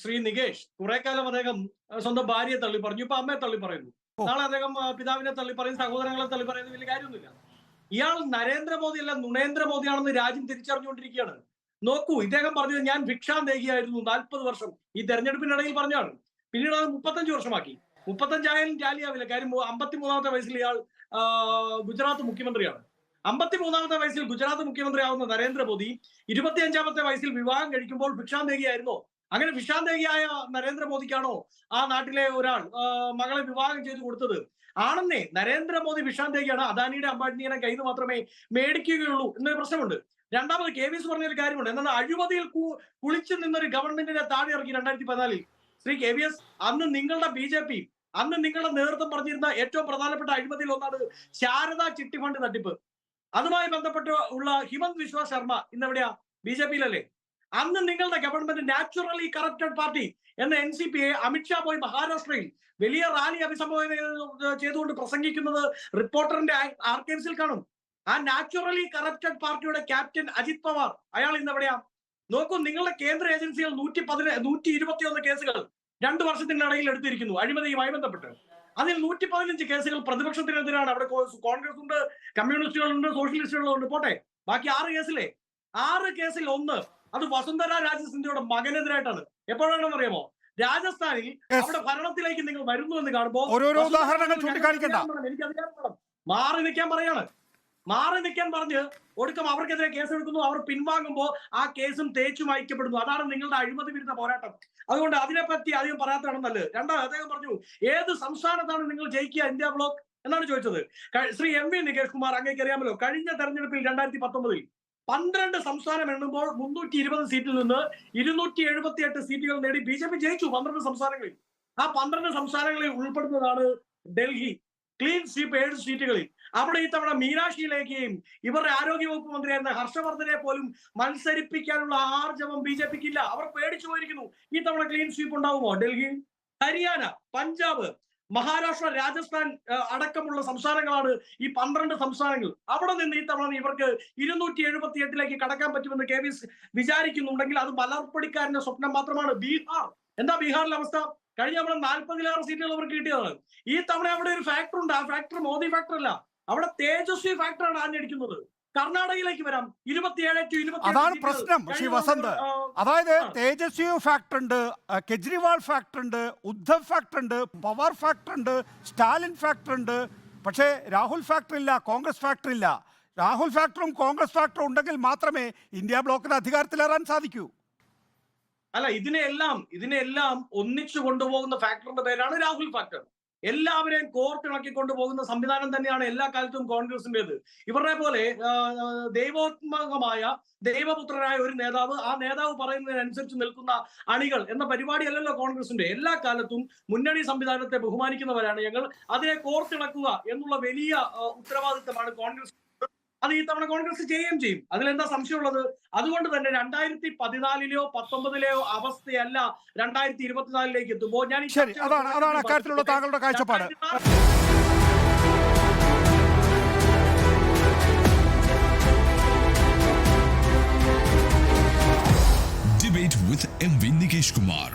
ശ്രീ നികേഷ് കുറെ കാലം അദ്ദേഹം സ്വന്തം ഭാര്യയെ തള്ളി പറഞ്ഞു, ഇപ്പൊ അമ്മയെ തള്ളി പറയുന്നു. നാളെ അദ്ദേഹം പിതാവിനെ തള്ളി പറയും, സഹോദരങ്ങളെ തള്ളി പറയുന്നത് വലിയ കാര്യമൊന്നുമില്ല. ഇയാൾ നരേന്ദ്രമോദി അല്ല നുണേന്ദ്രമോദിയാണെന്ന് രാജ്യം തിരിച്ചറിഞ്ഞുകൊണ്ടിരിക്കുകയാണ്. നോക്കൂ, ഇദ്ദേഹം പറഞ്ഞത് ഞാൻ ഭിക്ഷാന്തേഹിയായിരുന്നു 40 വർഷം, ഈ തെരഞ്ഞെടുപ്പിനിടയിൽ പറഞ്ഞാണ്. പിന്നീട് അത് 35 വർഷമാക്കി. 35 ജാലിയാവില്ല. കാര്യം 53-ാമത്തെ വയസ്സിൽ ഇയാൾ ഗുജറാത്ത് മുഖ്യമന്ത്രിയാണ്. 53-ാമത്തെ വയസ്സിൽ ഗുജറാത്ത് മുഖ്യമന്ത്രിയാവുന്ന നരേന്ദ്രമോദി 25-ാമത്തെ വയസ്സിൽ വിവാഹം കഴിക്കുമ്പോൾ ഭിക്ഷാന്തേഹിയായിരുന്നോ? അങ്ങനെ ഭിക്ഷാന്തേഹിയായ നരേന്ദ്രമോദിക്കാണോ ആ നാട്ടിലെ ഒരാൾ മകളെ വിവാഹം ചെയ്തു കൊടുത്തത്? ആണെന്നേ. നരേന്ദ്രമോദി ഭിക്ഷാന്തേഹിയാണ്. അദാനിയുടെ അംബാനിയുടെ കയ്യിൽ നിന്ന് മാത്രമേ മേടിക്കുകയുള്ളൂ എന്നൊരു പ്രശ്നമുണ്ട്. രണ്ടാമത് KVS പറഞ്ഞൊരു കാര്യമുണ്ട്. എന്നാൽ അഴിമതിയിൽ കുളിച്ചു നിന്നൊരു ഗവൺമെന്റിനെ താഴെ ഇറക്കി 2014. ശ്രീ KVS, അന്ന് നിങ്ങളുടെ BJP, അന്ന് നിങ്ങളുടെ നേതൃത്വം പറഞ്ഞിരുന്ന ഏറ്റവും പ്രധാനപ്പെട്ട അഴിമതിയിൽ ഒന്നാണ് ശാരദാ ചിട്ടി ഫണ്ട് തട്ടിപ്പ്. അതുമായി ബന്ധപ്പെട്ട് ഉള്ള ഹിമന്ത് വിശ്വ ശർമ്മ ഇന്നെവിടെയാ? BJPയിലല്ലേ? അന്ന് നിങ്ങളുടെ ഗവൺമെന്റ് നാച്ചുറലി കറപ്റ്റഡ് പാർട്ടി എന്ന NCPയെ അമിത്ഷാ പോയി മഹാരാഷ്ട്രയിൽ വലിയ റാലി അഭിസംബോധന ചെയ്തുകൊണ്ട് പ്രസംഗിക്കുന്നത് റിപ്പോർട്ടറിന്റെ ആർക്കൈവ്സിൽ കാണും. ആ നാച്ചുറലി കറപ്റ്റഡ് പാർട്ടിയുടെ ക്യാപ്റ്റൻ അജിത് പവാർ, അയാൾ ഇന്നെവിടെയാ? നോക്കൂ, നിങ്ങളുടെ കേന്ദ്ര ഏജൻസികൾ 121 കേസുകൾ 2 വർഷത്തിനിടയിൽ എടുത്തിരിക്കുന്നു അഴിമതിയുമായി ബന്ധപ്പെട്ട്. അതിൽ 115 കേസുകൾ പ്രതിപക്ഷത്തിനെതിരാണ്. അവിടെ കോൺഗ്രസ് ഉണ്ട്, കമ്മ്യൂണിസ്റ്റുകളുണ്ട്, സോഷ്യലിസ്റ്റുകളുണ്ട്. പോട്ടെ, ബാക്കി 6 കേസിലെ 6 കേസിൽ 1 അത് വസുന്ധര രാജ സിന്ധ്യയുടെ മകനെതിരായിട്ടാണ്. എപ്പോഴാണെന്ന് അറിയാമോ? രാജസ്ഥാനിൽ അവിടെ ഭരണത്തിലേക്ക് നിങ്ങൾ വരുന്നു എന്ന് കാണുമ്പോൾ എനിക്കധികാരം മാറി നിൽക്കാൻ പറയാണ്. മാറി നിൽക്കാൻ പറഞ്ഞ് ഒടുക്കം അവർക്കെതിരെ കേസെടുക്കുന്നു. അവർ പിൻവാങ്ങുമ്പോൾ ആ കേസും തേച്ചു മായ്ക്കപ്പെടുന്നു. അതാണ് നിങ്ങളുടെ അഴിമതി വിരുദ്ധ പോരാട്ടം. അതുകൊണ്ട് അതിനെപ്പറ്റി അധികം പറയാത്തതാണ് നല്ലത്. രണ്ടാമത് അദ്ദേഹം പറഞ്ഞു, ഏത് സംസ്ഥാനത്താണ് നിങ്ങൾ ജയിക്കുക ഇന്ത്യ ബ്ലോക്ക് എന്നാണ് ചോദിച്ചത്. ശ്രീ MV നികേഷ് കുമാർ, അങ്ങേക്ക് അറിയാമല്ലോ, കഴിഞ്ഞ തെരഞ്ഞെടുപ്പിൽ 2019 12 സംസ്ഥാനം എണ്ണുമ്പോൾ 320 സീറ്റിൽ നിന്ന് 278 സീറ്റുകൾ നേടി BJP ജയിച്ചു 12 സംസ്ഥാനങ്ങളിൽ. ആ 12 സംസ്ഥാനങ്ങളിൽ ഉൾപ്പെടുന്നതാണ് ഡൽഹി. ക്ലീൻ സ്വീപ്പ് 7 സീറ്റുകളിൽ. അവിടെ ഇത്തവണ മീനാക്ഷിയിലേക്കും ഇവരുടെ ആരോഗ്യവകുപ്പ് മന്ത്രിയായിരുന്ന ഹർഷവർദ്ധനെ പോലും മത്സരിപ്പിക്കാനുള്ള ആർജവം BJPക്ക് ഇല്ല. അവർ പേടിച്ചു പോയിരിക്കുന്നു. ഈ തവണ ക്ലീൻ സ്വീപ്പ് ഉണ്ടാവുമോ? ഡൽഹി, ഹരിയാന, പഞ്ചാബ്, മഹാരാഷ്ട്ര, രാജസ്ഥാൻ അടക്കമുള്ള സംസ്ഥാനങ്ങളാണ് ഈ 12 സംസ്ഥാനങ്ങൾ. അവിടെ നിന്ന് ഈ തവണ ഇവർക്ക് 278 കടക്കാൻ പറ്റുമെന്ന് KVS വിചാരിക്കുന്നുണ്ടെങ്കിൽ അത് മലർപ്പടിക്കാരന്റെ സ്വപ്നം മാത്രമാണ്. ബീഹാർ, എന്താ ബീഹാറിലെ അവസ്ഥ? കഴിഞ്ഞ തവണ 40-ലേറെ സീറ്റുകൾ അവർക്ക് കിട്ടിയതാണ്. ഈ തവണ അവിടെ ഒരു ഫാക്ടർ ഉണ്ട്. ആ ഫാക്ടർ മോദി ഫാക്ടർ അല്ല, അവിടെ തേജസ്വി ഫാക്ടറാണ് ആഞ്ഞടിക്കുന്നത്. കർണാടകയിലേക്ക് വരാം. 27 അതാണ് പ്രശ്നം ശ്രീ വസന്ത്. അതായത് തേജസ്വി ഫാക്ടർ ഉണ്ട്, കെജ്രിവാൾ ഫാക്ടർ ഉണ്ട്, ഉദ്ധവ് ഫാക്ടർ ഉണ്ട്, പവാർ ഫാക്ടർ ഉണ്ട്, സ്റ്റാലിൻ ഫാക്ടർ ഉണ്ട്. പക്ഷേ രാഹുൽ ഫാക്ടർ ഇല്ല, കോൺഗ്രസ് ഫാക്ടർ ഇല്ല. രാഹുൽ ഫാക്ടറും കോൺഗ്രസ് ഫാക്ടറും ഉണ്ടെങ്കിൽ മാത്രമേ ഇന്ത്യ ബ്ലോക്കിന് അധികാരത്തിലേറാൻ സാധിക്കൂ. അല്ല, ഇതിനെല്ലാം ഒന്നിച്ചു കൊണ്ടുപോകുന്ന ഫാക്ടറിന്റെ പേരാണ് രാഹുൽ ഫാക്ടർ. എല്ലാവരെയും കോർത്തിണക്കി കൊണ്ടുപോകുന്ന സംവിധാനം തന്നെയാണ് എല്ലാ കാലത്തും കോൺഗ്രസിന്റേത്. ഇവരുടെ പോലെ ദൈവോത്മകമായ ദൈവപുത്രനായ ഒരു നേതാവ്, ആ നേതാവ് പറയുന്നതിനനുസരിച്ച് നിൽക്കുന്ന അണികൾ എന്ന പരിപാടിയല്ലല്ലോ കോൺഗ്രസിന്റെ. എല്ലാ കാലത്തും മുന്നണി സംവിധാനത്തെ ബഹുമാനിക്കുന്നവരാണ് ഞങ്ങൾ. അതിനെ കോർത്തിണക്കുക എന്നുള്ള വലിയ ഉത്തരവാദിത്തമാണ് കോൺഗ്രസ്. അത് ഈ തവണ കോൺഗ്രസ് ചെയ്യുകയും ചെയ്യും. അതിലെന്താ സംശയമുള്ളത്? അതുകൊണ്ട് തന്നെ 2014-ലെയോ 19-ലെയോ അവസ്ഥയല്ല 2024-ലേക്ക് എത്തുമ്പോൾ ഞാൻ അതാണ് അക്കാര്യത്തിലുള്ള താങ്കളുടെ കാഴ്ചപ്പാട്. Debate with MV Nikesh Kumar.